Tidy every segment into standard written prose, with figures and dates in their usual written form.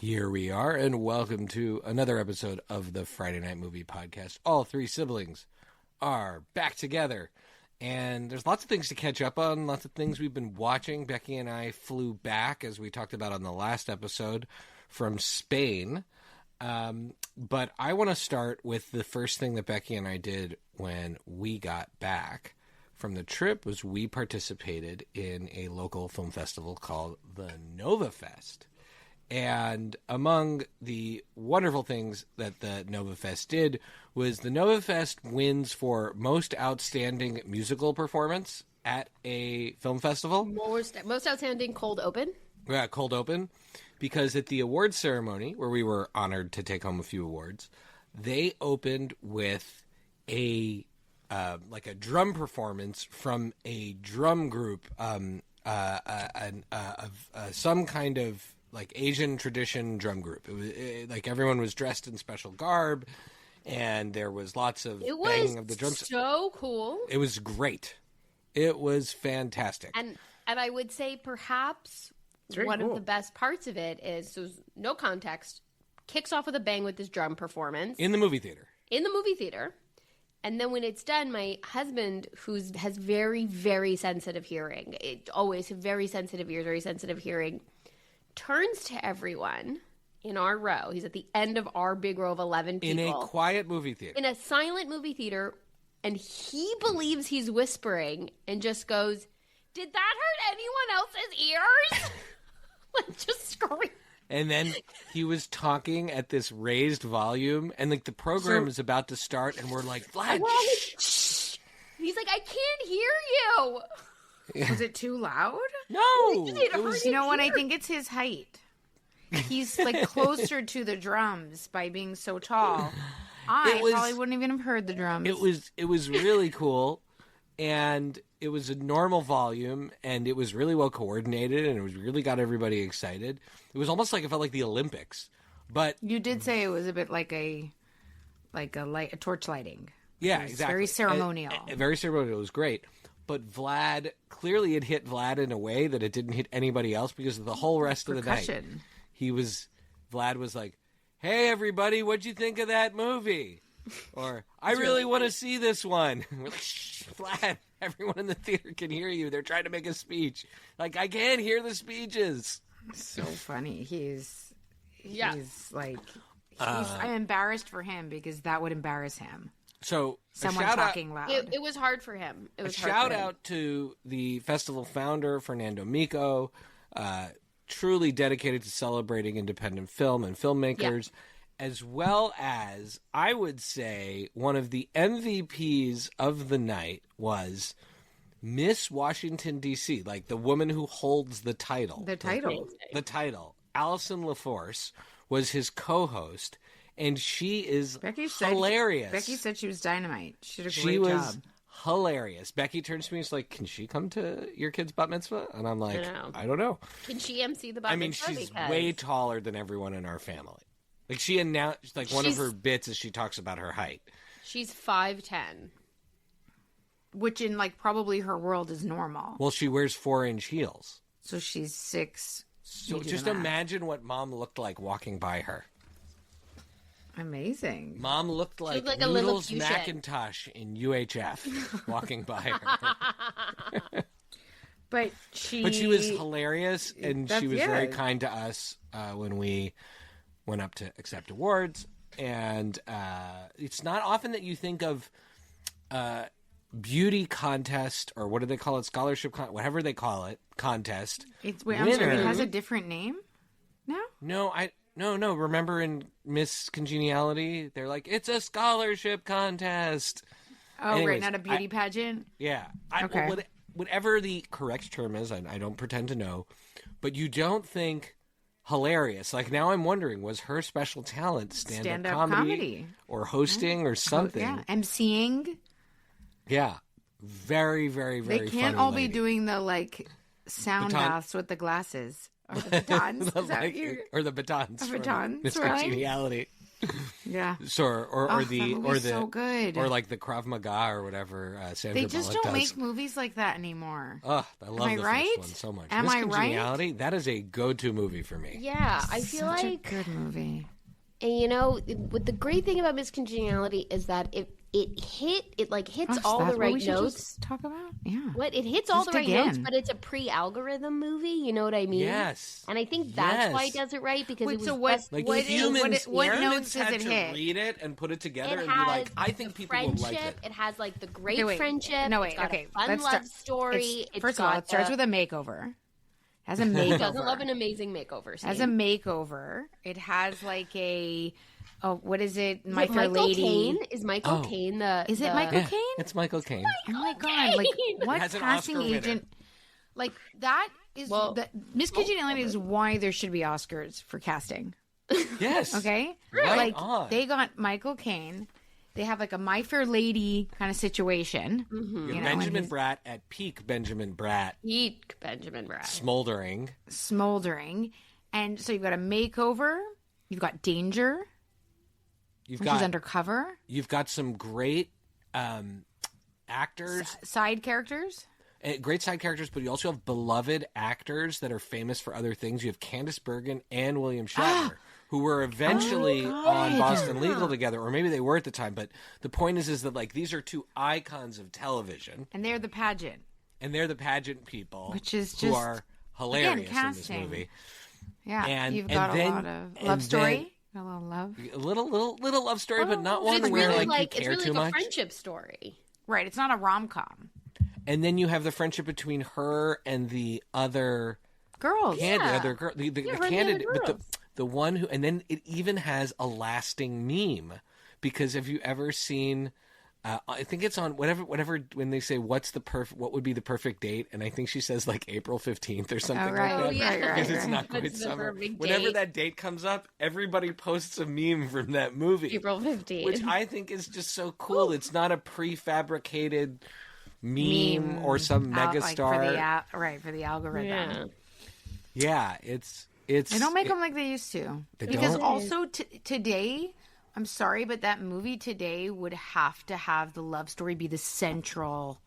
Here we are, and welcome to another episode of the Friday Night Movie Podcast. All three siblings are back together, and there's lots of things to catch up on, lots of things we've been watching. Becky and I flew back, as we talked about on the last episode, from Spain. But I want to start with the first thing that Becky and I did when we got back from the trip was we participated in a local film festival called the Nova Fest. And among the wonderful things that the Nova Fest did was the Nova Fest wins for most outstanding musical performance at a film festival. Most outstanding cold open? Yeah, cold open. Because at the awards ceremony, where we were honored to take home a few awards, they opened with a drum performance from a drum group of some kind of like Asian tradition drum group. It was like everyone was dressed in special garb, and there was lots of banging of the drums. So cool. It was great. It was fantastic. And I would say perhaps one of the best parts of it is, so no context, kicks off with a bang with this drum performance. In the movie theater. And then when it's done, my husband, has very, very sensitive hearing, always very sensitive ears, very sensitive hearing, turns to everyone in our row. He's at the end of our big row of 11 people. In a quiet movie theater. In a silent movie theater. And he believes he's whispering and just goes, "Did that hurt anyone else's ears?" Like, just scream. And then he was talking at this raised volume, and like the program is about to start, and we're like, "Vlad, shh." He's like, "I can't hear you." Was it too loud? No. It was, you know what? I think it's his height. He's like closer to the drums by being so tall. I probably wouldn't even have heard the drums. It was really cool, and it was a normal volume, and it was really well coordinated, and it was really got everybody excited. It was almost like it felt like the Olympics. But you did say it was a bit like a torch lighting. Yeah, exactly. Very ceremonial. Very ceremonial. It was great. But Vlad, clearly it hit Vlad in a way that it didn't hit anybody else, because the whole rest of the night, Vlad was like, "Hey everybody, what'd you think of that movie?" Or, "I really want to see this one." We're like, "Shh, Vlad, everyone in the theater can hear you. They're trying to make a speech." Like, I can't hear the speeches. So funny. I'm embarrassed for him because that would embarrass him. So someone talking loud. It was hard for him. Shout out to the festival founder, Fernando Mico, truly dedicated to celebrating independent film and filmmakers, as well as, I would say, one of the MVPs of the night was Miss Washington, D.C., like the woman who holds the title. The title. Allison LaForce was his co-host, and she is hilarious. Becky said she was dynamite. She did a great job. She was hilarious. Becky turns to me and is like, "Can she come to your kid's bat mitzvah?" And I'm like, I don't know. Can she MC the bat mitzvah? She's way taller than everyone in our family. Like, she announced, like, one of her bits is she talks about her height. She's 5'10". Which in, like, probably her world is normal. Well, she wears 4-inch heels. So she's 6. So just imagine what Mom looked like walking by her. Amazing. Mom looked like Noodles McIntosh in UHF walking by her. But she was hilarious, and she was very kind to us when we went up to accept awards. And it's not often that you think of beauty contest, or what do they call it? Scholarship, whatever they call it, contest. I'm sorry, it has a different name now? No. Remember in Miss Congeniality, they're like, "It's a scholarship contest." Oh, anyways, right, not a beauty pageant? Yeah. Okay. Whatever the correct term is, I don't pretend to know, but you don't think hilarious. Like, now I'm wondering, was her special talent stand-up comedy or hosting or something? Yeah, emceeing. Yeah. Very, very, very funny. They can't all be doing the, like, sound baths with the glasses. Or the batons. Or the batons. Batons, Miss right? Congeniality. Yeah. So or the so good. or like the Krav Maga or whatever. Sandra They just Bullock don't does. make movies like that anymore. Oh, I love the right? first one so much. Am I right? Miscongeniality, that is a go-to movie for me. Yeah, I feel Such like a good movie. And what the great thing about Miscongeniality is that it hits all the right notes. Talk about It hits all the right notes, but it's a pre-algorithm movie. You know what I mean? Yes. And I think that's why it does it right because it was what notes does it to hit? Read it and put it together and be like, I think people will like it. It has like the great friendship. No, wait. It's got Okay. a fun love story. First of all, it starts with a makeover. Has a makeover. Doesn't love an amazing makeover scene. Has a makeover. It has like a what is it? My Fair Michael Lady. Caine? Is Michael Caine the? Is it Michael Caine? It's Michael Caine. Oh my god! Like what Has an casting Oscar winner. agent? Like that is Miscongeniality is why there should be Oscars for casting. Yes. Okay. Right like on. they got Michael Caine. They have like a My Fair Lady kind of situation. You have Benjamin Bratt at peak Benjamin Bratt. Peak Benjamin Bratt. Smoldering. And so you've got a makeover. You've got Danger. She's undercover. You've got some great actors. Side characters. Great side characters, but you also have beloved actors that are famous for other things. You have Candice Bergen and William Shatner. Who were eventually on Boston Legal together, or maybe they were at the time. But the point is that like these are two icons of television, and they're the pageant, people, which is who are hilarious again, in this movie. Yeah, and you've got a lot of love story, a little love, a little love story, but not one where really like you care it's really too like much. A friendship story, right? It's not a rom-com. And then you have the friendship between her and the other girls, the candidate, but the one who, and then it even has a lasting meme, because have you ever seen? I think it's on whatever when they say what would be the perfect date, and I think she says like April 15th or something like that, because it's not quite summer. Whenever that date comes up, everybody posts a meme from that movie, April 15th, which I think is just so cool. It's not a prefabricated meme or some megastar, for the algorithm. Yeah, they don't make them like they used to. Because also today, I'm sorry, but that movie today would have to have the love story be the central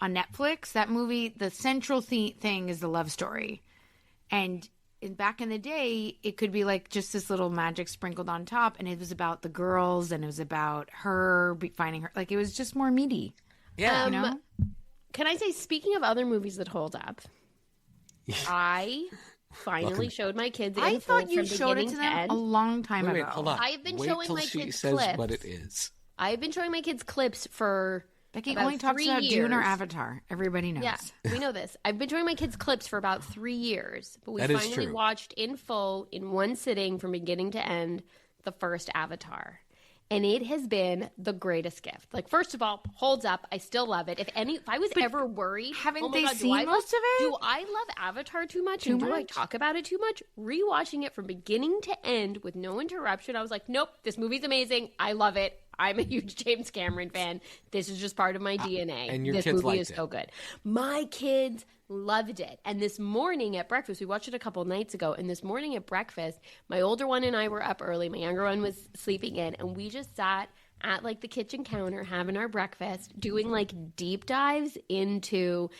on Netflix. That movie, the central thing is the love story, and back in the day, it could be like just this little magic sprinkled on top, and it was about the girls, and it was about her finding her. Like it was just more meaty. Yeah, you know. Can I say, speaking of other movies that hold up, I finally showed my kids. I thought you showed it to them a long time ago. Hold on. I've been Wait showing till my she kids says clips. what it is. I've been showing my kids clips for Becky about only talks 3 about years. Dune or Avatar. Everybody knows. Yeah, we know this. I've been showing my kids clips for about 3 years, but we That is finally true. watched in full, in one sitting, from beginning to end, the first Avatar. And it has been the greatest gift. Like, first of all, holds up. I still love it. If I was ever worried, haven't they seen most of it? Do I love Avatar too much? Do I talk about it too much? Rewatching it from beginning to end with no interruption, I was like, nope, this movie's amazing. I love it. I'm a huge James Cameron fan. This is just part of my DNA. And your this kids movie liked is it. so good. My kids loved it. And this morning at breakfast, we watched it a couple nights ago, and this morning at breakfast, my older one and I were up early. My younger one was sleeping in, and we just sat at like the kitchen counter having our breakfast, doing like deep dives into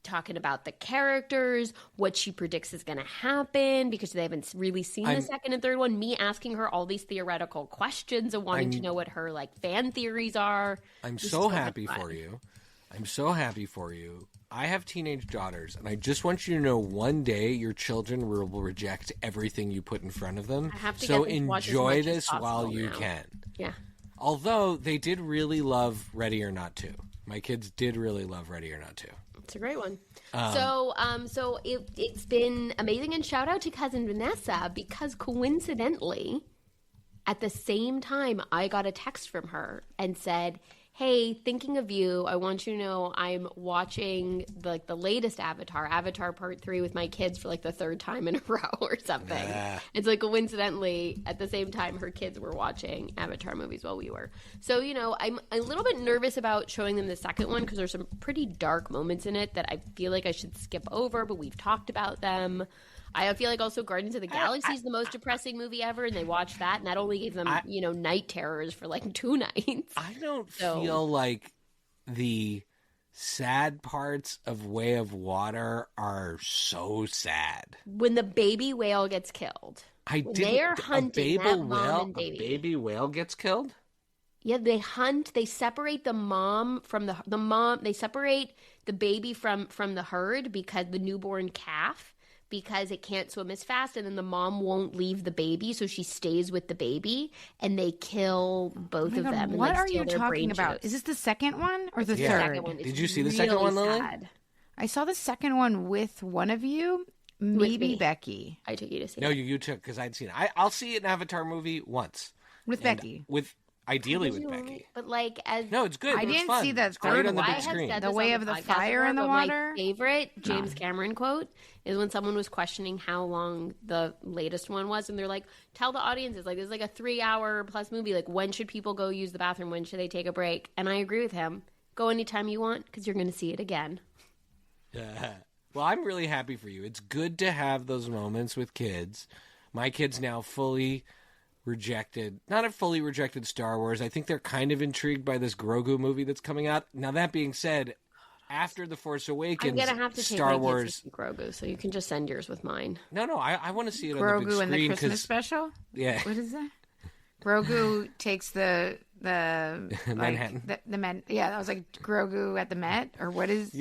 talking about the characters, what she predicts is going to happen, because they haven't really seen the second and third one. Me asking her all these theoretical questions and wanting to know what her like fan theories are. I'm so happy for you. I'm so happy for you. I have teenage daughters, and I just want you to know one day your children will reject everything you put in front of them. I have to so get them to watch as enjoy much as this while possible you now. can. Yeah. Although they did really love Ready or Not 2. My kids did really love Ready or Not 2. It's a great one. So it's been amazing, and shout out to cousin Vanessa, because coincidentally, at the same time, I got a text from her and said, hey, thinking of you, I want you to know I'm watching the latest Avatar Part 3 with my kids for like the third time in a row or something. It's like coincidentally, at the same time, her kids were watching Avatar movies while we were. So, you know, I'm a little bit nervous about showing them the second one because there's some pretty dark moments in it that I feel like I should skip over, but we've talked about them. I feel like also Guardians of the Galaxy is the most depressing movie ever, and they watched that, and that only gave them, night terrors for like 2 nights. I don't feel like the sad parts of Way of Water are so sad. When the baby whale gets killed. They are hunting that mom and baby. A baby whale gets killed? Yeah, they hunt. They separate the mom from the mom. They separate the baby from the herd because the newborn calf, because it can't swim as fast, and then the mom won't leave the baby, so she stays with the baby, and they kill both of them. And what are you talking about? Is this the second one or the third? Did you see the second one, Lily? I saw the second one with one of you. Maybe Becky. I took you to see it. No, you took, because I'd seen it. I'll see an Avatar movie once. With Becky. Ideally with Becky. But like No, it's good. I didn't see that third on the big screen. The Way of the Fire and the Water. My favorite James Cameron quote is when someone was questioning how long the latest one was, and they're like, tell the audiences, like, this is like a 3-hour plus movie. Like, when should people go use the bathroom? When should they take a break? And I agree with him. Go anytime you want, because you're going to see it again. Well, I'm really happy for you. It's good to have those moments with kids. My kids now not fully rejected Star Wars. I think they're kind of intrigued by this Grogu movie that's coming out. Now, that being said, after The Force Awakens, I'm going to have to take Star my Wars... kids to see Grogu, so you can just send yours with mine. No, I want to see it Grogu on the big screen. Grogu and the Christmas special? Yeah. What is that? Grogu takes the Manhattan. I was like Grogu at the Met, or what is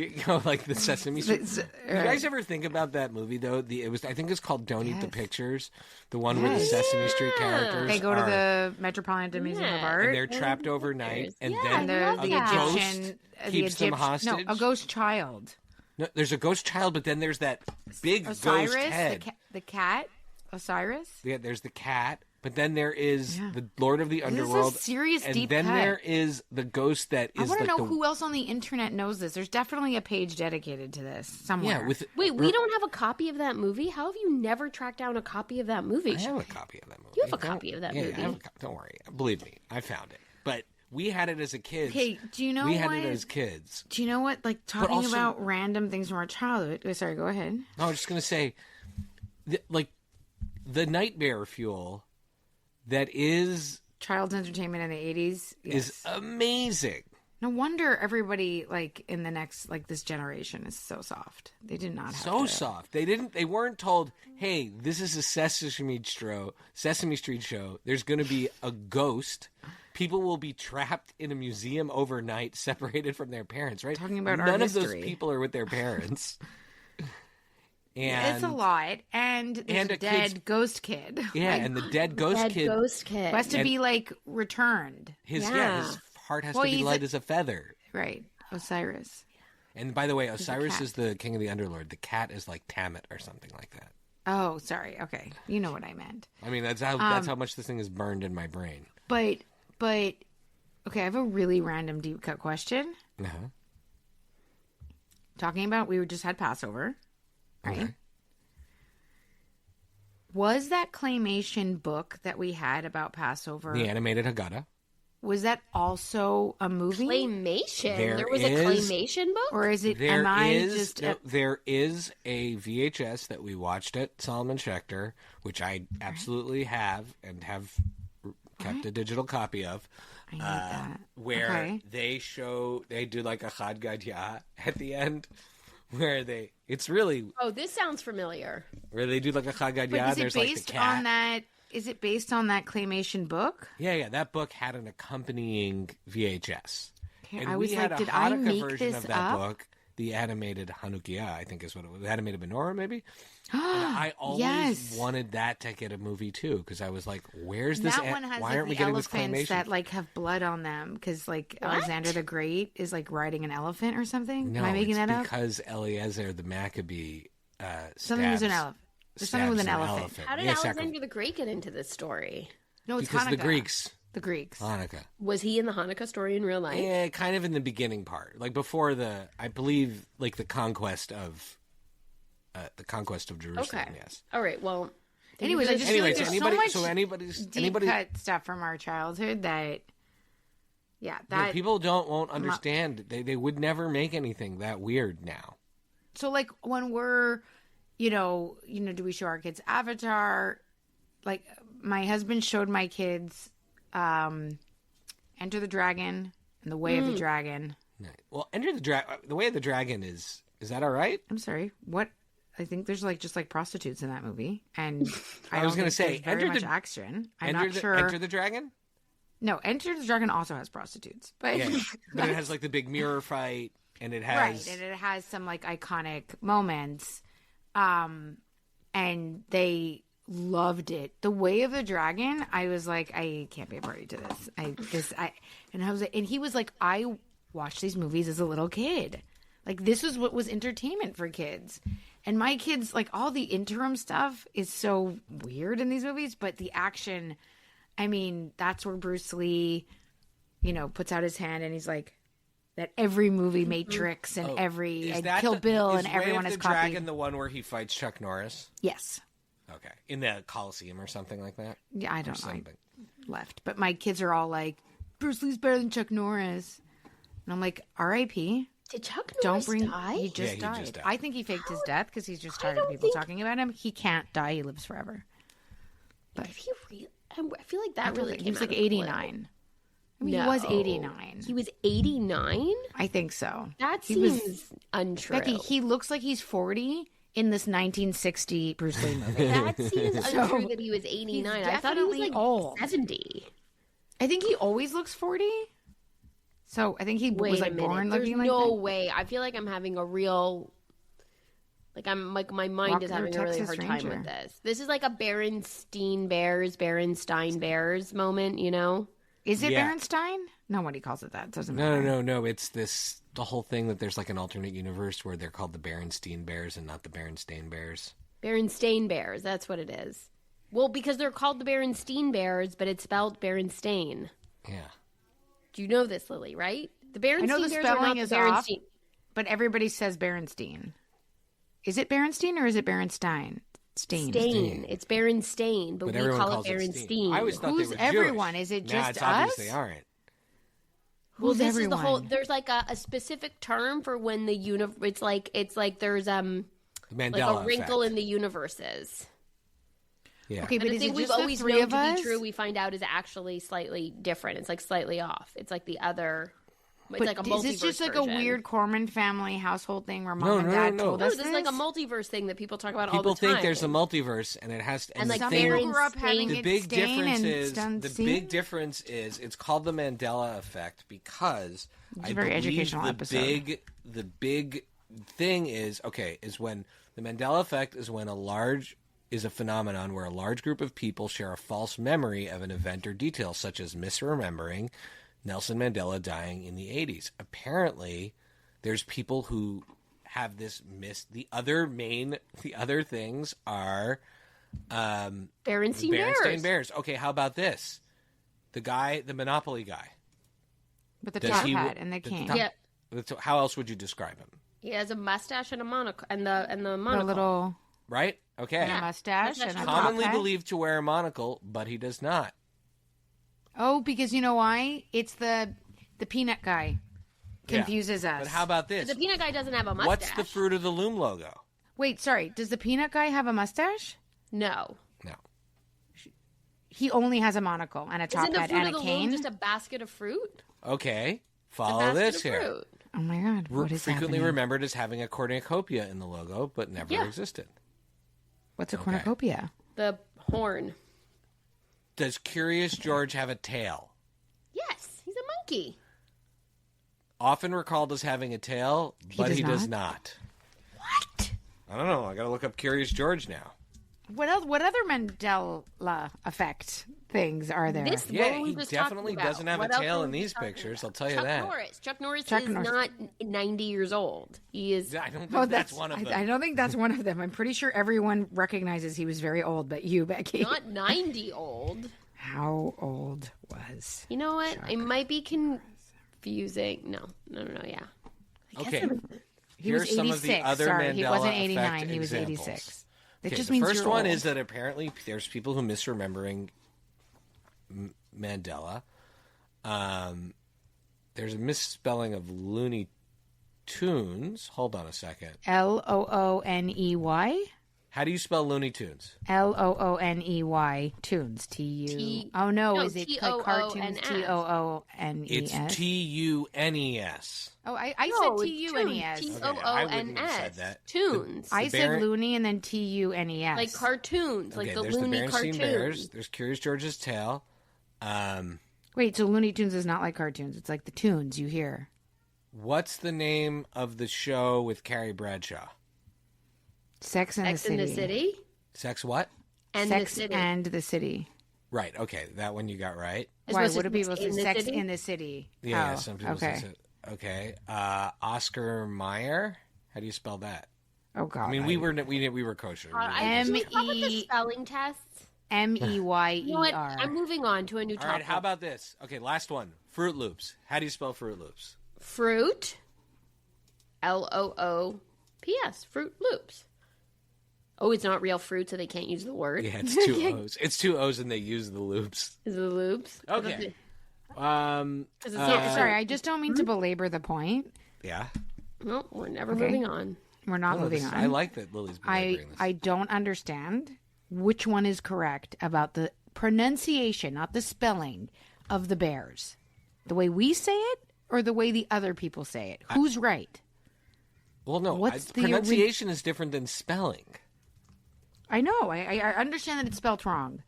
like the Sesame Street. You guys ever think about that movie though? I think it's called Don't Eat the Pictures, the one where the Sesame Street characters they go to the Metropolitan Museum of Art and they're trapped overnight, and then the Egyptian keeps them hostage. No, a ghost child. No, there's a ghost child, but then there's that big Osiris, ghost head. The cat, Osiris. Yeah, there's the cat. But then there is the Lord of the Underworld. This is a serious and deep then cut. there is the ghost that is. I want to know who else on the internet knows this. There's definitely a page dedicated to this somewhere. Yeah, Wait, we don't have a copy of that movie? How have you never tracked down a copy of that movie? I have a copy of that movie. You have a copy of that movie? Don't worry. Believe me, I found it. But we had it as a kid. Okay, do you know we had it as kids. Do you know what? Like talking about random things from our childhood. Oh, sorry, go ahead. No, I was just gonna say, the nightmare fuel. That is child's entertainment in the 80s is amazing. No wonder everybody in the next this generation is so soft. They did not have soft. They weren't told, "Hey, this is a Sesame Street show. There's going to be a ghost. People will be trapped in a museum overnight, separated from their parents." Right? Talking about none our of history. those people are with their parents. And it's a lot, and there's a dead ghost kid. Yeah, and the dead ghost kid who has to be returned. His heart has to be light as a feather. Right, Osiris. And by the way, Osiris is the king of the underlord. The cat is like Tammet or something like that. Oh, sorry. Okay, you know what I meant. I mean, that's how much this thing is burned in my brain. But okay, I have a really random deep cut question. Talking about we just had Passover. Right. Okay. Was that claymation book that we had about Passover the animated Haggadah? Was that also a movie? Claymation. There was a claymation book, or is it? There is a VHS that we watched at Solomon Schechter, which I absolutely have and have kept a digital copy of. I need that. Where they do like a Chad Gadya at the end. Where it's really... Oh, this sounds familiar. Where they do like a Chad Gadya, and there's like the cat. Is it based on that claymation book? Yeah. That book had an accompanying VHS. Okay, and I was we had did a I Hanukkah make version this of that up? book, the animated Hanukkah, I think is what it was. The animated menorah, maybe? And I always wanted that to get a movie too, because I was like, "Where's this? That one has why aren't we getting this claymation?" That have blood on them, because Alexander the Great is riding an elephant or something. No, am I making that up? Because Eliezer the Maccabee something with an elephant. There's something with an elephant. How did Alexander the Great get into this story? No, it's because Hanukkah. The Greeks. Hanukkah. Was he in the Hanukkah story in real life? Yeah, kind of in the beginning part, before I believe, the conquest of Jerusalem. Okay. Yes. All right. Well. Anyways, I just feel like there's so much anybody cut stuff from our childhood that. Yeah, that people won't understand. They would never make anything that weird now. So when we're do we show our kids Avatar? Like, my husband showed my kids Enter the Dragon and The Way of the Dragon. Right. Well, The Way of the Dragon is that all right? I'm sorry, what? I think there's just prostitutes in that movie, and I was going to say very much action. I'm not sure. Enter the Dragon? No, Enter the Dragon also has prostitutes, but but it has like the big mirror fight, and it has and it has some iconic moments, and they loved it. The Way of the Dragon, I was like, I can't be a party to this. And he was like, I watched these movies as a little kid. Like, this was what was entertainment for kids. And my kids, all the interim stuff is so weird in these movies, but the action, I mean, that's where Bruce Lee, puts out his hand and he's like, that every movie Matrix and Kill Bill and everyone has copied. Is Way of the Dragon the one where he fights Chuck Norris? Yes. Okay. In the Coliseum or something like that? Yeah, I don't know. I left. But my kids are all like, Bruce Lee's better than Chuck Norris. And I'm like, R.I.P. Did Chuck Norris die? He just died. I think he faked his death because he's just tired of people talking about him. He can't die. He lives forever. But if he I feel like that really came He was out of 89. I mean, No. he was 89. He was 89? I think so. That seems untrue. Becky, he looks like he's 40 in this 1960 Bruce Lee movie. That seems untrue that he was 89. I thought he was old. 70. I think he always looks 40. So I think he was born looking like that. There's no way. I feel like I'm having a real, my mind is having a really hard time with this. This is like a Berenstain Bears moment, Is it Berenstain? Nobody calls it that. It doesn't matter. No. It's the whole thing that there's an alternate universe where they're called the Berenstain Bears and not the Berenstain Bears. Berenstain Bears, that's what it is. Well, because they're called the Berenstain Bears, but it's spelled Berenstain. Yeah. Do you know this, Lily, right? The Berenstain I know the Bears spelling is off, Berenstain. but everybody says Berenstain. Is it Berenstain or is it Berenstain? Stain. It's Berenstain, but we call it Berenstain. I always thought Who's they were everyone? Jewish. Is it Nah, just it's us? obvious they aren't. Well, this everyone? is the whole. There's a specific term for when the It's like there's Mandela a wrinkle effect. in the universes. Yeah. Okay, but And is the it thing we've just the always three known of to us? be true, we find out is actually slightly different. It's slightly off. It's like the other. It's But like a multiverse. is this just version. a weird Corman family household thing where mom and dad told No, us this is like a multiverse thing that people talk about People all the time. think there's a multiverse, and it has to. And some thing, people grew up having the it big stain difference and is done the seen? big difference is it's called the Mandela Effect because It's a very educational episode. The big thing is when the Mandela Effect is a phenomenon where a large group of people share a false memory of an event or detail, such as misremembering Nelson Mandela dying in the 80s. Apparently, there's people who have this The other things are Berenstain Bears. Okay, how about this? The Monopoly guy. with the top hat and the cane. How else would you describe him? He has a mustache and a monocle, and the monocle. The little Right? Okay. and a mustache and a top Commonly hat. believed to wear a monocle, but he does not. Oh, because you know why? It's the peanut guy confuses us. But how about this? The peanut guy doesn't have a mustache. What's the Fruit of the Loom logo? Wait, sorry. Does the peanut guy have a mustache? No. No. He only has a monocle and a top Isn't the hat fruit and of a the cane. loom just a basket of fruit? Okay. A Follow basket this of here. fruit. Oh my God! What is Frequently happening? remembered as having a cornucopia in the logo, but never existed. What's a cornucopia? The horn. Does Curious George have a tail? Yes, he's a monkey. Often recalled as having a tail, but he does not. What? I don't know. I got to look up Curious George now. What else? What other Mandela Effect things are there? This Yeah, what we he were just definitely talking about. doesn't have What a else tail were in we these talking pictures. about? I'll tell you Chuck that. Norris. Chuck Norris Chuck is Norris. not 90 years old. He is. I don't think Oh, that's one of them. I don't think that's one of them. I'm pretty sure everyone recognizes he was very old, but you, Becky. Not 90 old. How old was? You know what? I might be confusing. No. Yeah. Okay. He was Here's some of the 86. other Sorry, he Mandela wasn't 89. Effect He was examples. 86. It Okay, just the means first you're one old. is that apparently there's people who misremembering Mandela. There's a misspelling of Looney Tunes. Hold on a second. Looney. How do you spell Looney Tunes? Looney tunes. T-U. Oh, no. Is it like cartoons? T-O-O-N-E-S? It's T-U-N-E-S. Oh, I No, said it's T-U-N-E-S. tunes. Okay, I wouldn't have said Tunes. that. Tunes. I said Looney and then T-U-N-E-S. Like cartoons, like the there's Looney the Berenstain cartoons. Bears. There's Curious George's Tale. Wait, so Looney Tunes is not like cartoons. It's like the tunes you hear. What's the name of the show with Carrie Bradshaw? Sex and Sex the in City. the City? Sex what? And Sex the City. and the City. Right. Okay, that one you got right. Why supposed would to it be be able to in say the Sex city? in the City? Yeah, Oh, some people okay. say so. Okay. Oscar Mayer. How do you spell that? Oh, God. I mean, we were kosher. Can we come up with the spelling tests? M-E-Y-E-R. You know what? I'm moving on to a new All topic. right, how about this? Okay, last one. Fruit Loops. How do you spell Fruit Loops? Fruit. L-O-O-P-S. Fruit Loops. Oh, it's not real fruit, so they can't use the word. Yeah, it's two O's. It's two O's and they use the loops. Is it the loops? Okay. Sorry, I just don't mean to belabor the point. Yeah. No, we're never moving on. We're not moving on. I like that Lily's belaboring this. I don't understand which one is correct about the pronunciation, not the spelling, of the bears. The way we say it or the way the other people say it? Who's right? Well, no, What's the pronunciation is different than spelling. I know. I understand that it's spelled wrong.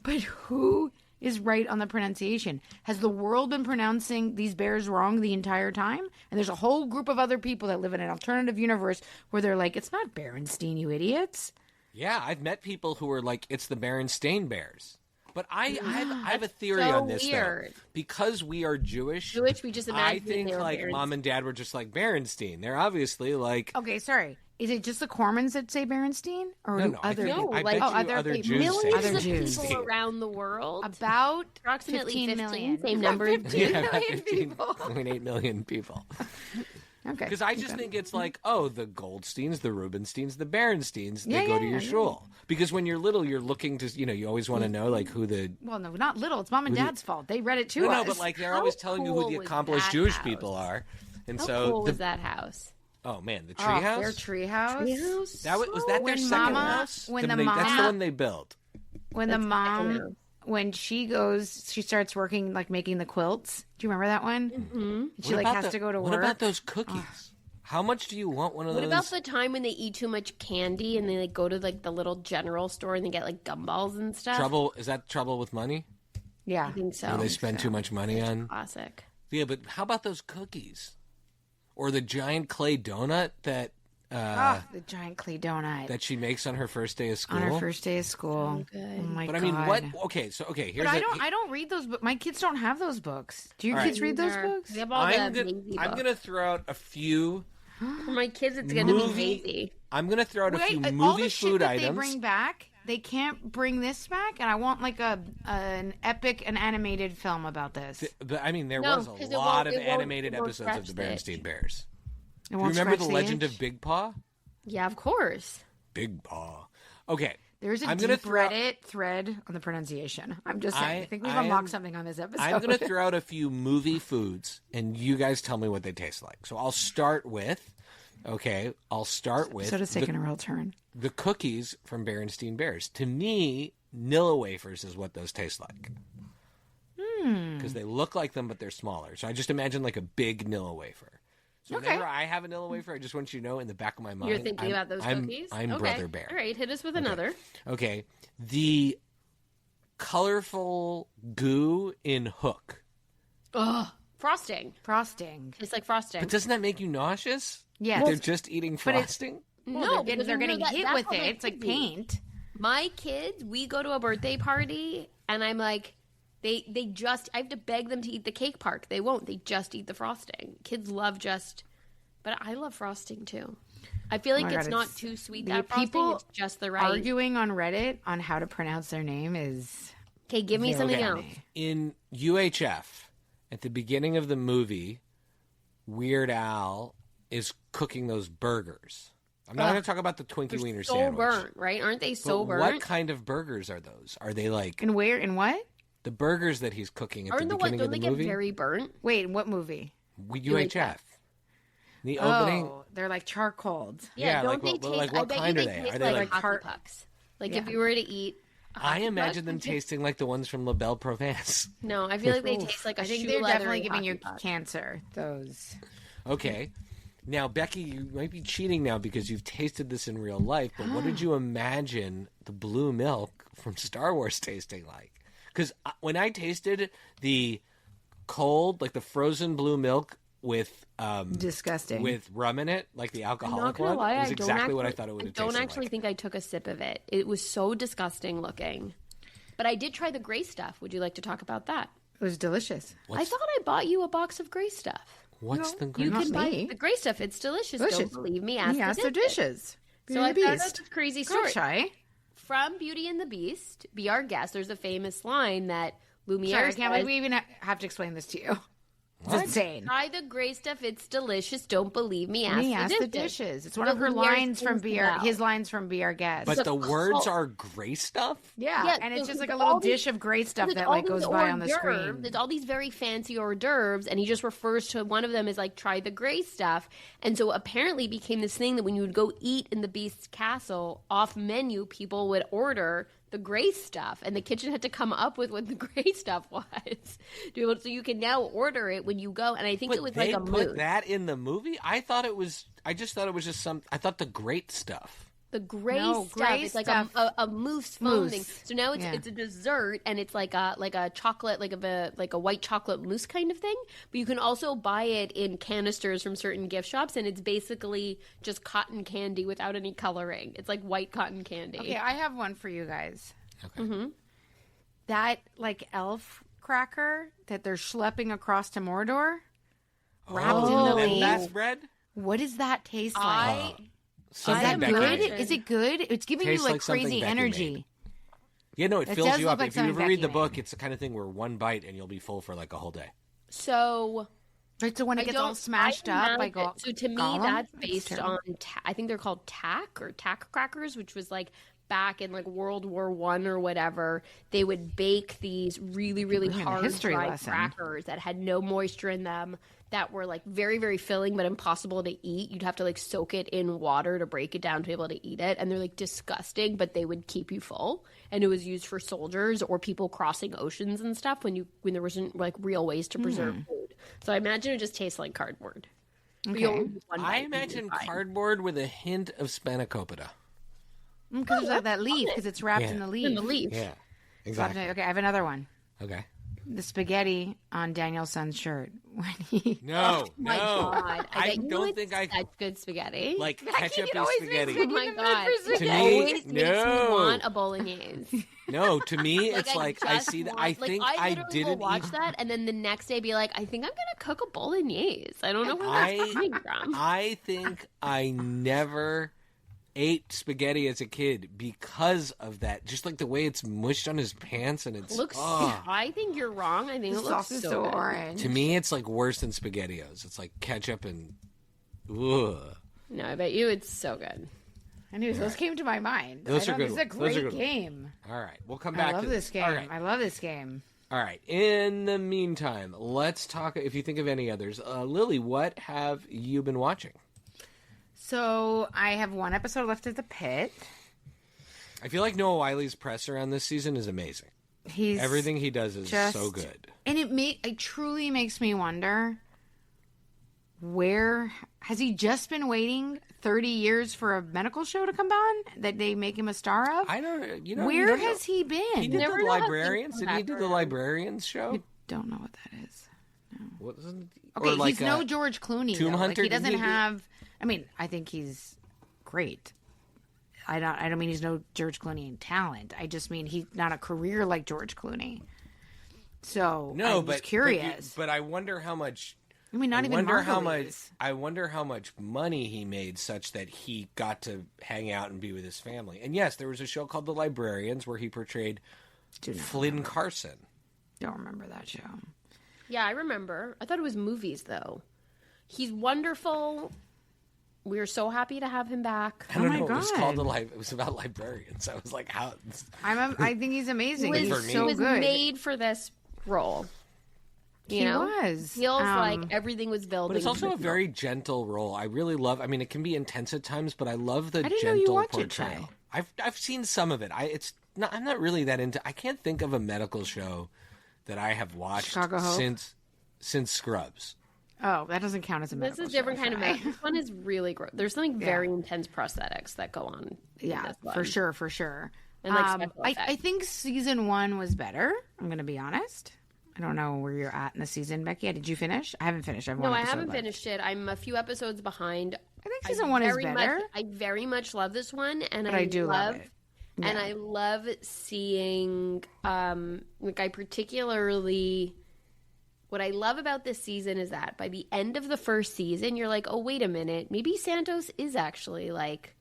But who is right on the pronunciation? Has the world been pronouncing these bears wrong the entire time? And there's a whole group of other people that live in an alternative universe where they're like, it's not Berenstain, you idiots. Yeah, I've met people who are like, it's the Berenstain Bears. But I have a theory so on this, weird. though. Because we are Jewish, We just I imagine think they were like Berenstain. mom and dad were just like Berenstain. They're obviously like... Okay, sorry. Is it just the Cormans that say Berenstain? Or No, do no, I other think- people? I bet you other Jews say millions Other of Jews. people around the world. About Approximately 15 million. Same number. Yeah, about million people. 15.8 million people. Okay. Because I just think it's like, oh, the Goldsteins, the Rubensteins, the Berensteins, they Yeah, go yeah, to your yeah. shul. Because when you're little, you're looking to, you always want to know, like, who the... Well, no, not little. It's mom and dad's fault. They read it to No, us. but, like, they're How always telling you who cool the was accomplished that Jewish house? people are. And How so... cool was that house? Oh, man, the Oh, treehouse? their treehouse. That was that their When second Mama- house? when the That's the mama- one they built. When the That's mom, second. when she starts working, like making the quilts. Do you remember that one? Mm-hmm. She What like about has to go to What work. about those cookies? How much do you want one of What those? about the time when they eat too much candy and they like go to like the little general store and they get like gumballs and stuff? Trouble? Is that trouble with money? Yeah. I think so. Where they spend too much money on? Classic. Yeah, but how about those cookies? Or the giant clay donut that The giant clay donut that she makes on her first day of school? on her first day of school. Oh my But I god! mean, what? Okay, here's. But I don't read those books. My kids don't have those books. Do your All kids right. read those books? We have all I'm the gonna, lazy I'm books. gonna throw out a few. For my kids, it's gonna be lazy. I'm gonna throw out a few all movie the shit food that items. they bring back, they can't bring this back, and I want like an epic, an animated film about this. But I mean, there No, was 'cause a it lot won't- of it won't- animated it won't episodes of the scratch the Berenstain itch. Bears. It Do you won't remember scratch the Legend itch. of Big Paw? Yeah, of course. Big Paw. Okay. There's a I'm gonna deep throw- Reddit thread on the pronunciation. I'm just saying. I think we've I am- unlocked something on this episode. I'm going to throw out a few movie foods, and you guys tell me what they taste like. So I'll start with, So it's taking a real turn. the cookies from Berenstain Bears. To me, Nilla wafers is what those taste like. Because they look like them, but they're smaller. So I just imagine like a big Nilla wafer. So whenever I have a Nilla wafer, I just want you to know in the back of my mind, You're thinking about those cookies? I'm okay. Brother Bear. All right, hit us with another. Okay. The colorful goo in Hook. Ugh. Frosting. Frosting. It's like frosting. But doesn't that make you nauseous? Yes. They're just eating But it's- frosting? no, they're because getting that- hit that's with what it. my It's like kids eat. paint. My kids, we go to a birthday party, and I'm like, they just, I have to beg them to eat the cake part. They won't. They just eat the frosting. Kids love but I love frosting too. I feel like Oh my it's God, not it's- too sweet, the that frosting. people It's just the right. Arguing on Reddit on how to pronounce their name is Okay, give me something else. funny. In UHF, at the beginning of the movie, Weird Al is cooking those burgers. I'm not going to talk about the Twinkie Wiener So sandwich. burnt, right? Aren't they so But burnt? what kind of burgers are those? Are they like And where and what? the burgers that he's cooking at Aren't the the ones, beginning don't of they the get movie? very burnt? Wait, what movie? UHF. The opening. Oh, they're like charcoaled. Yeah, don't like they what- taste? like what I bet kind you are they they? taste Are they like like hockey pucks. Like if Yeah. you were to eat. I imagine them tasting like the ones from La Belle Provence. No, I feel like they taste like a I think shoe they're definitely leathery giving you hockey puck. cancer. Those. Okay. Now, Becky, you might be cheating now because you've tasted this in real life, but what did you imagine the blue milk from Star Wars tasting like? Because when I tasted the cold, like the frozen blue milk with Disgusting. with rum in it, like the I'm alcoholic not gonna one, lie, it was I don't exactly what I actually- thought it would have I don't tasted actually like. think I took a sip of it. It was so disgusting looking. But I did try the gray stuff. Would you like to talk about that? It was delicious. I thought I bought you a box of gray stuff. What's the You Not can buy me. the gray stuff. It's delicious. Delicious. Don't believe me. Ask Yes, the the dishes. dishes. So I Beauty found and the out this crazy Beast. story. Good, Shai. From Beauty and the Beast, Be Our Guest, there's a famous line that Lumiere Sorry, I can't believe says, we even have to explain this to you. It's What? insane. try the gray stuff. It's delicious. Don't believe me. Ask, Me ask the the dishes. dishes. It's one But of her Lumiere lines from sings Be it Our, out. his lines from Be Our Guest. But the words cult. are gray stuff? yeah, Yeah, and it's so just like a all little these- dish of great stuff There's that all like these goes by on the hors screen. d'oeuvres. There's all these very fancy hors d'oeuvres, and he just refers to one of them as like try the gray stuff. And so apparently became this thing that when you would go eat in the Beast's castle, off menu, people would order the gray stuff, and the kitchen had to come up with what the gray stuff was. So you can now order it when you go, and I think But it was they like a put moose. that in the movie? I just thought it was just I thought the great stuff. The gray No, stuff. gray It's like stuff. a mousse foam Mousse. thing. So now Yeah. it's a dessert, and it's like a chocolate, like a white chocolate mousse kind of thing. But you can also buy it in canisters from certain gift shops, and it's basically just cotton candy without any coloring. It's like white cotton candy. Okay, I have one for you guys. Okay. That like elf cracker that they're schlepping across to Mordor, wrapped in the And leaf. that's bread? What does that taste like? I Is Something that Becky good? made. Is it good? It's giving Tastes you like like something crazy Becky energy. made. Yeah, no, it It fills does you look up. like If you ever something read the Becky book, made. it's the kind of thing where one bite and you'll be full for like a whole day. so Right, so when it I gets all don't- smashed I up, like imagine- so to me Gollum, that's it's based terrible. on I think they're called tack crackers, which was like back in like World War I or whatever. They would bake these really Learning a hard history dry lesson. crackers that had no moisture in them, that were like very very filling but impossible to eat. You'd have to like soak it in water to break it down to be able to eat it, and they're like disgusting, but they would keep you full. And it was used for soldiers or people crossing oceans and stuff when there wasn't like real ways to preserve food. So I imagine it just tastes like cardboard. But you only use one I bite and you'll imagine be fine. cardboard with a hint of spanakopita. Because there's like that leaf, because it's wrapped Yeah. in the leaf. in the leaf. Yeah, exactly. Okay, I have another one. Okay. The spaghetti on Daniel's son's shirt when he. No, Oh my no. God. I bet you don't it's think I such good spaghetti. like Becky, ketchup it and always spaghetti. makes Oh my in the mood God. for It To spaghetti. me, always makes me no. want a bolognese. No, to me, it's like I just see that. want- I think I I literally will didn't watch eat. that and then the next day be like, I think I'm gonna cook a bolognese. I don't know where I- that's coming from. I think I never ate spaghetti as a kid because of that. Just like the way it's mushed on his pants and it's Looks. oh. I think you're wrong. I think The it looks sauce is so good. orange. To me, it's like worse than SpaghettiOs. It's like ketchup and ugh. No, I bet you it's so good. Anyways, those came to my mind. Those are good This is a ones. Those are great good ones. game. All right, we'll come back I love to this game. All right. I love this game. All right. In the meantime, let's talk. If you think of any others, Lily, what have you been watching? So I have one episode left of the Pitt. I feel like Noah Wiley's press around this season is amazing. He's Everything he does is just- so good. and it truly makes me wonder, where has he just been waiting 30 years for a medical show to come on that they make him a star of? I don't. You know. Where you don't has know. he been? He did Never the know how things Librarians. come Did he back do the around. Librarians show? I don't know what that is. What isn't? Okay, or like he's no George Clooney. Tomb though. Hunter, Like, he didn't doesn't he do- have. I mean, I think he's great. I don't mean he's no George Clooney in talent. I just mean he's not a career like George Clooney. So No, I'm but just curious. But I wonder how much. I mean, not I even wonder how much. Margulies. I wonder how much money he made such that he got to hang out and be with his family. And yes, there was a show called The Librarians where he portrayed Do not Flynn Carson. Don't remember that show. Yeah, I remember. I thought it was movies though. He's wonderful. We are so happy to have him back. I don't my know. It was called God. It was about librarians. I was like, how? I think he's amazing. He He's was, for me. so he was good. made for this role. You know? was. Feels like everything was building. But it's also a very gentle role. I really love. I mean, it can be intense at times, but I love the I didn't know gentle you watch it, portrayal. Shai. I've seen some of it. I'm not really that into. I can't think of a medical show that I have watched Chicago Hope? since Scrubs. Oh, that doesn't count as a medical This is a different show, kind of Shai. medical. This one is really gross. There's something very intense prosthetics that go on. in Yeah, this one. for sure. And, like, special I effects. think season 1 was better. I'm going to be honest. I don't know where you're at in the season, Becky. Did you finish? I haven't finished. No, I haven't finished it. I'm a few episodes behind. I think season 1 is better. I very much love this one, and But I do love it. And I love seeing. I particularly. What I love about this season is that by the end of the first season, you're like, oh, wait a minute, maybe Santos is actually like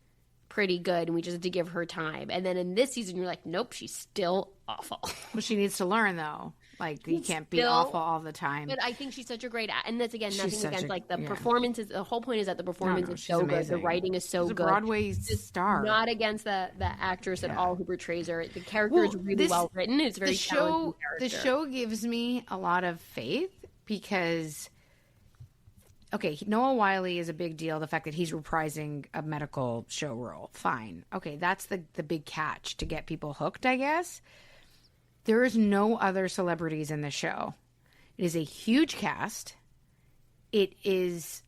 pretty good, and we just have to give her time. And then in this season, you're like, nope, she's still awful. Well, she needs to learn though. Like you can't be awful all the time. But I think she's such a great and that's again nothing She's such against a- like the yeah. performances. The whole point is that the performance is she's so good. The amazing. writing is so She's a good. Broadway star. Not against the actress at all who portrays her. The character is really well written. It's very talented The character. show gives me a lot of faith because, okay, Noah Wyle is a big deal. The fact that he's reprising a medical show role, fine. Okay, that's the big catch to get people hooked, I guess. There is no other celebrities in the show. It is a huge cast. It is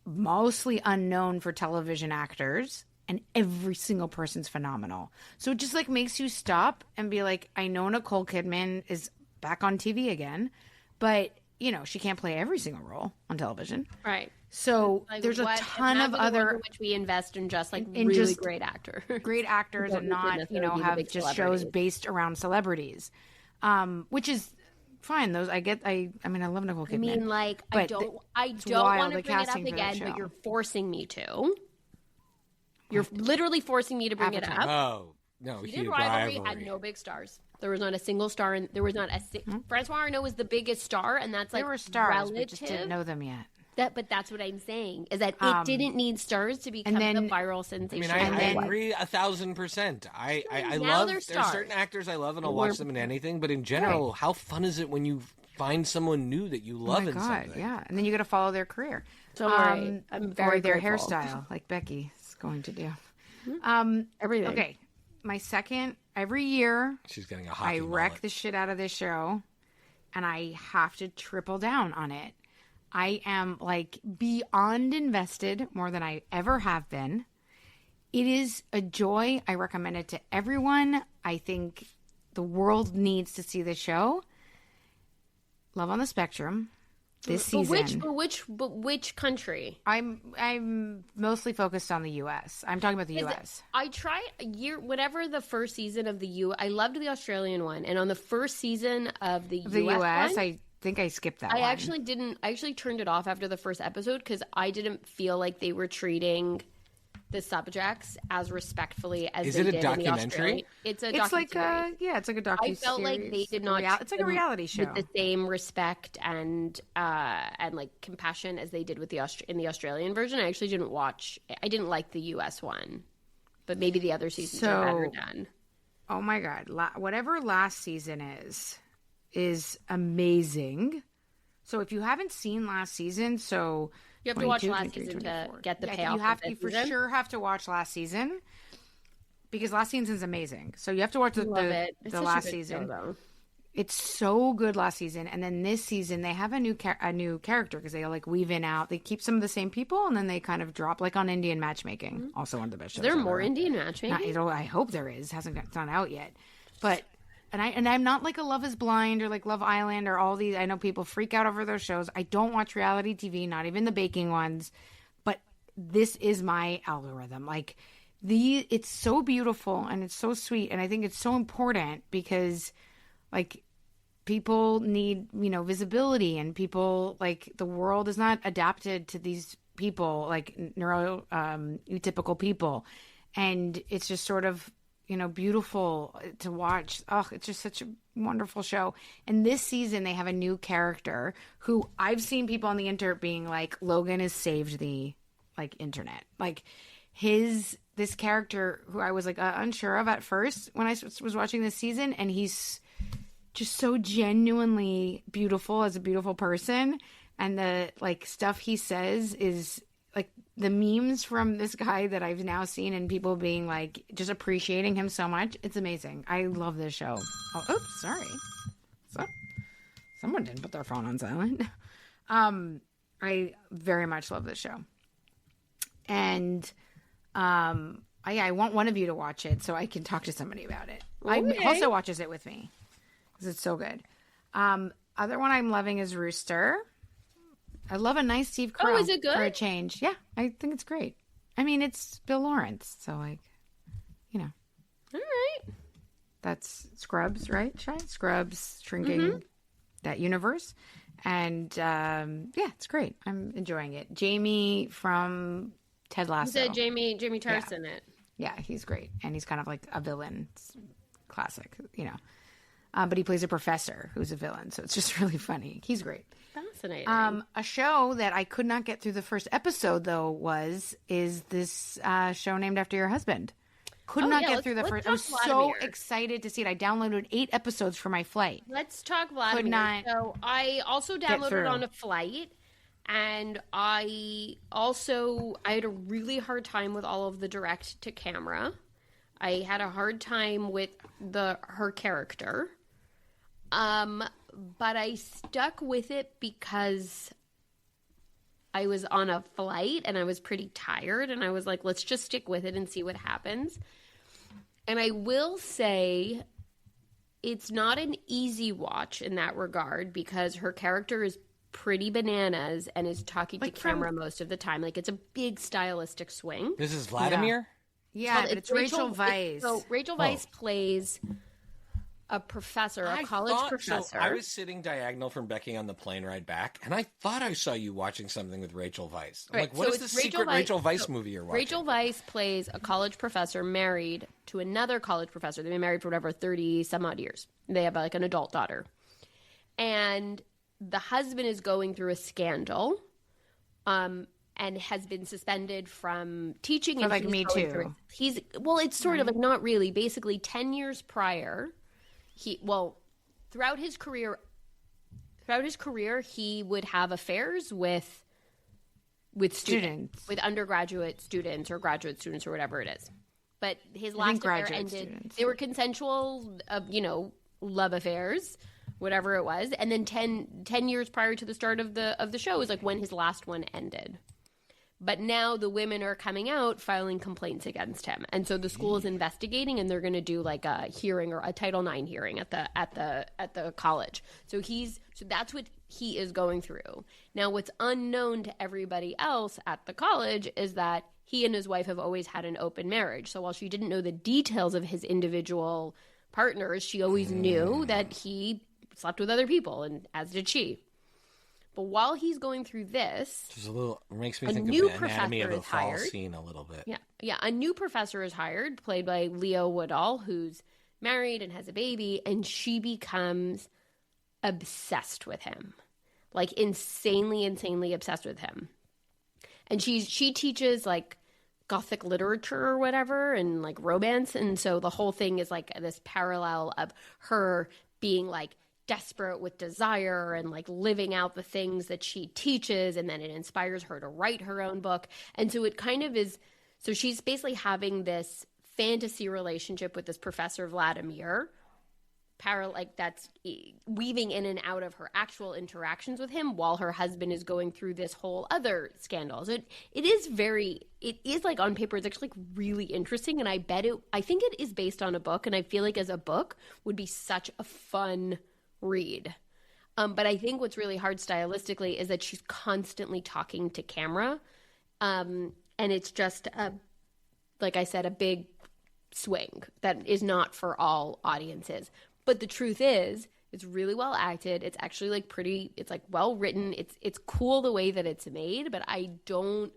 mostly unknown for television actors, and every single person's phenomenal. So it just like makes you stop and be like, I know Nicole Kidman is back on TV again, but you know, she can't play every single role on television. Right. So Like, there's a ton of other which we invest in just like in really just great actors. great actors Don't and need to not, you know, necessarily be the have big just shows celebrities. based around celebrities. Which is fine. Those I mean I love Nicole Kidman. I mean, like, I But don't wild, want the to bring it up casting for that again, but show. you're forcing me to. You're literally forcing me to bring it up. Oh no, He he did Rivalry had no big stars. There was not a single star, and there was not a. Francois Arnault was the biggest star, and that's like there were stars, relative. but just didn't know them yet. But that's what I'm saying is that it didn't need stars to become then- the viral sensation. I mean, I then- agree 1,000%. I now love. they're There's stars. certain actors I love, and I'll watch them in anything. But in general, how fun is it when you find someone new that you love Oh my in God, something? yeah. And then you got to follow their career. Don't worry. I'm very or their grateful. hairstyle, like Becky is going to do. Everything. Okay, my second. Every year, She's getting a hockey I wreck mullet. the shit out of this show, and I have to triple down on it. I am like beyond invested, more than I ever have been. It is a joy. I recommend it to everyone. I think the world needs to see the show. Love on the Spectrum. This season, But which country? I'm mostly focused on the U.S. I'm talking about the U.S. I try whatever the first season of I loved the Australian one, and on the first season of the US one, I think I skipped that. I one. actually didn't. I actually turned it off after the first episode because I didn't feel like they were treating the subjects as respectfully as Is they it a did documentary? in the Australian. It's a It's like documentary. it's like a docu. I felt like they did not. It's like a reality show. with the same respect and like compassion as they did with in the Australian version. I actually didn't watch. I didn't like the U.S. one, but maybe the other seasons are better done. Oh my God! Whatever last season is amazing. So if you haven't seen last season, so You have to watch 22, last 23, season 24. to get the Yeah, payoff. You for sure have to watch last season because last season's amazing. So you have to watch the last season. It's so good last season, and then this season they have a new character because they like weave in out. They keep some of the same people, and then they kind of drop like on Indian matchmaking. Mm-hmm. Also one of the best shows. Is there ever. more Indian matchmaking? I hope there is. It's not out yet, but. And I'm not like a Love is Blind or like Love Island or all these. I know people freak out over those shows. I don't watch reality TV, not even the baking ones. But this is my algorithm. Like it's so beautiful and it's so sweet, and I think it's so important because like people need visibility, and people like the world is not adapted to these people like neurotypical people, and it's just sort of beautiful to watch. Oh, it's just such a wonderful show. And this season they have a new character who I've seen people on the internet being like, Logan has saved the like internet. Like this character who I was like unsure of at first when I was watching this season, and he's just so genuinely beautiful as a beautiful person. And the like stuff he says is like the memes from this guy that I've now seen and people being like just appreciating him so much. It's amazing. I love this show. Oh, oops, sorry. So, someone didn't put their phone on silent. I very much love this show. And I want one of you to watch it so I can talk to somebody about it. Okay. I also watches it with me because it's so good. Other one I'm loving is Rooster. I love a nice Steve Carell. Oh, is it good? For a change. Yeah, I think it's great. I mean, it's Bill Lawrence, so like, you know. All right. That's Scrubs, right, Shai? Scrubs, Shrinking that universe. And yeah, it's great. I'm enjoying it. Jamie from Ted Lasso. You said Jamie Tartt's in it. Yeah, he's great. And he's kind of like a villain. It's classic, you know. But he plays a professor who's a villain. So it's just really funny. He's great. Fascinating. A show that I could not get through the first episode, though, is this show named after your husband. Could not get through the first. I was so excited to see it. I downloaded 8 episodes for my flight. Let's talk Vladimir. Could not so I also downloaded on a flight. And I had a really hard time with all of the direct to camera. I had a hard time with her character. But I stuck with it because I was on a flight and I was pretty tired and I was like, let's just stick with it and see what happens. And I will say it's not an easy watch in that regard because her character is pretty bananas and is talking to camera most of the time. Like it's a big stylistic swing. This is Vladimir? Yeah, but it's Rachel Weisz. So Rachel Weisz plays a professor, a college professor. So I was sitting diagonal from Becky on the plane ride back, and I thought I saw you watching something with Rachel Weisz. I'm like, what is the secret Rachel Weisz movie you're watching? Rachel Weisz plays a college professor married to another college professor. They've been married for whatever, 30-some-odd years. They have like an adult daughter. And the husband is going through a scandal and has been suspended from teaching. For like Me Too. It's sort of like not really. Basically, 10 years prior, throughout his career, he would have affairs with students, with undergraduate students or graduate students or whatever it is. But his last affair ended. Students. They were consensual, love affairs, whatever it was. And then 10 years prior to the start of the show is like when his last one ended. But now the women are coming out filing complaints against him, and so the school is investigating, and they're going to do like a hearing or a Title IX hearing at the college. So that's what he is going through. Now, what's unknown to everybody else at the college is that he and his wife have always had an open marriage. So while she didn't know the details of his individual partners, she always knew that he slept with other people, and as did she. But while he's going through this, makes me think of the Anatomy of a Fall scene a little bit. Yeah. A new professor is hired, played by Leo Woodall, who's married and has a baby, and she becomes obsessed with him, like insanely obsessed with him. And she teaches like Gothic literature or whatever, and like romance, and so the whole thing is like this parallel of her being like desperate with desire and like living out the things that she teaches, and then it inspires her to write her own book. And so it kind of is, so she's basically having this fantasy relationship with this professor Vladimir, that's weaving in and out of her actual interactions with him while her husband is going through this whole other scandal. So it is like on paper, it's actually like really interesting, and I think it is based on a book, and I feel like as a book would be such a fun read. But I think what's really hard stylistically is that she's constantly talking to camera. And it's just, like I said, a big swing that is not for all audiences. But the truth is, it's really well acted. It's actually like it's like well written. It's cool the way that it's made, but I don't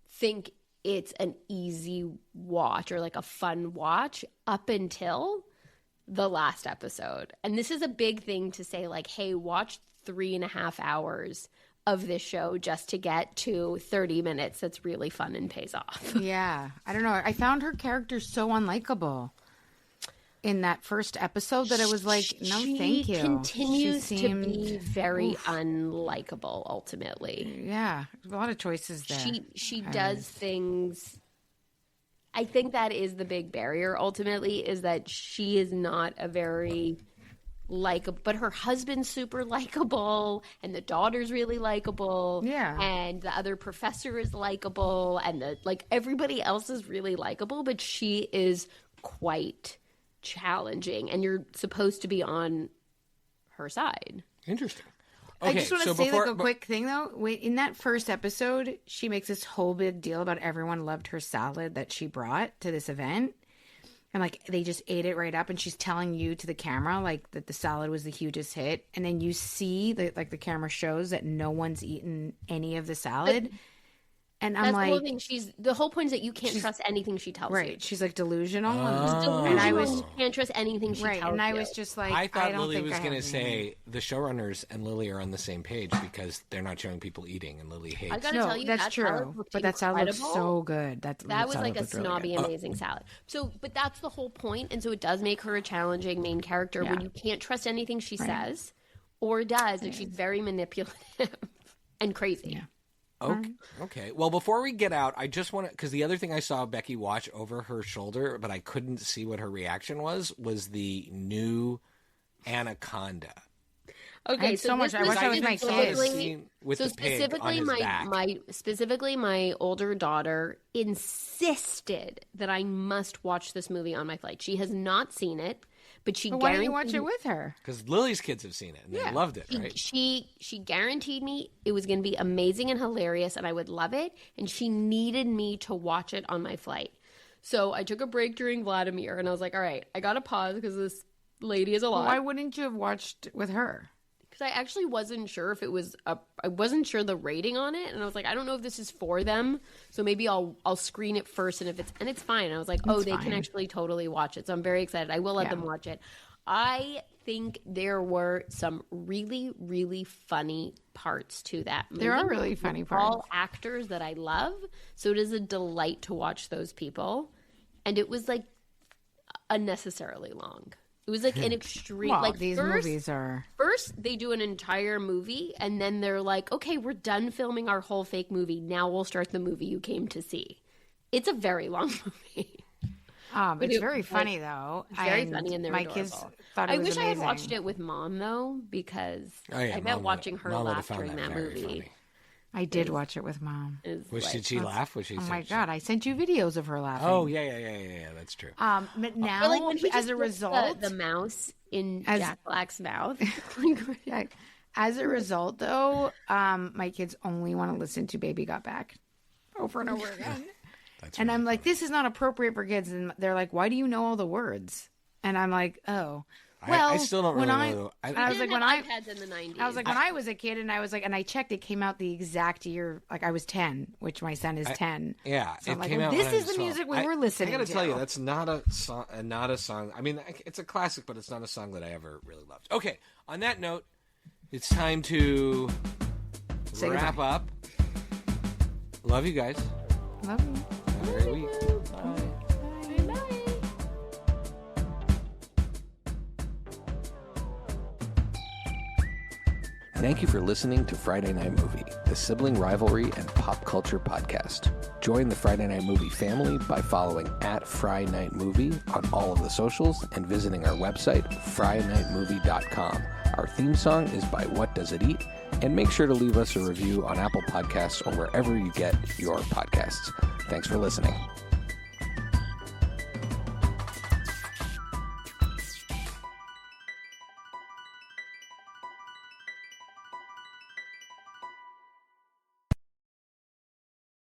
think it's an easy watch or like a fun watch up until the last episode. And this is a big thing to say, like, hey, watch 3.5 hours of this show just to get to 30 minutes that's really fun and pays off. Yeah. I don't know. I found her character so unlikable. in that first episode that I was like, no, thank you. She continues to be very unlikable, ultimately. Yeah, a lot of choices there. She does things. I think that is the big barrier, ultimately, is that she is not a very likable, but her husband's super likable, and the daughter's really likable. Yeah. And the other professor is likable, and everybody else is really likable, but she is quite challenging, and you're supposed to be on her side. Interesting. Okay, I just want to say a quick thing though. In that first episode, she makes this whole big deal about everyone loved her salad that she brought to this event, and they just ate it right up. And she's telling you to the camera that the salad was the hugest hit, and then you see the camera shows that no one's eaten any of the salad. And I'm that's the whole thing. The whole point is that you can't trust anything she tells you. Right. She's delusional. And you can't trust anything she tells you. And I was just I thought Lily was going to say the showrunners and Lily are on the same page because they're not showing people eating, and Lily hates. I got to tell you, that's true. But that salad looks so good. That was a snobby, amazing salad. So, but that's the whole point, and so it does make her a challenging main character when you can't trust anything she says or does, and she's very manipulative and crazy. Yeah. Okay. Well, before we get out, I just want to, because the other thing I saw Becky watch over her shoulder, but I couldn't see what her reaction was the new Anaconda. Okay, so much. I watched that with my kids. Specifically, my older daughter insisted that I must watch this movie on my flight. She has not seen it. But why don't you watch it with her? Because Lily's kids have seen it and they loved it, right? She guaranteed me it was going to be amazing and hilarious and I would love it. And she needed me to watch it on my flight. So I took a break during Vladimir and I was like, all right, I got to pause because this lady is a lot. Why wouldn't you have watched with her? Because I actually wasn't sure if it was I wasn't sure the rating on it, and I was like, I don't know if this is for them, so maybe I'll screen it first, and it's fine. And I was like, they can actually totally watch it, so I'm very excited. I will let them watch it. I think there were some really, really funny parts to that movie. There are really funny parts. All actors that I love, so it is a delight to watch those people, and it was unnecessarily long. It was an extreme. These movies are. First, they do an entire movie, and then they're like, "Okay, we're done filming our whole fake movie. Now we'll start the movie you came to see." It's a very long movie. But it's very funny though. Very funny, and they're my adorable. Kids thought it was wish amazing. I had watched it with Mom though, because I bet watching her laugh during that movie. Funny. I did watch it with Mom. Did she laugh? Oh my God! I sent you videos of her laughing. Oh yeah. That's true. But now, as a result, the mouse in Jack Black's mouth. As a result, though, my kids only want to listen to "Baby Got Back" over and over again. And I'm like, this is not appropriate for kids. And they're like, why do you know all the words? And I'm like, oh. Well, I still don't really know. I was like, when iPads in the 90s. I was like, when I was a kid, and I was like, and I checked, it came out the exact year. I was 10, which my son is 10. Yeah, so it came out. This is the music we were listening to. I got to tell you, that's not a song. Not a song. I mean, it's a classic, but it's not a song that I ever really loved. Okay, on that note, it's time to wrap up. Love you guys. Love you. Have a great week. Bye. Thank you for listening to Friday Night Movie, the sibling rivalry and pop culture podcast. Join the Friday Night Movie family by following @FriNightMovie on all of the socials and visiting our website, FriNightMovie.com. Our theme song is by What Does It Eat? And make sure to leave us a review on Apple Podcasts or wherever you get your podcasts. Thanks for listening.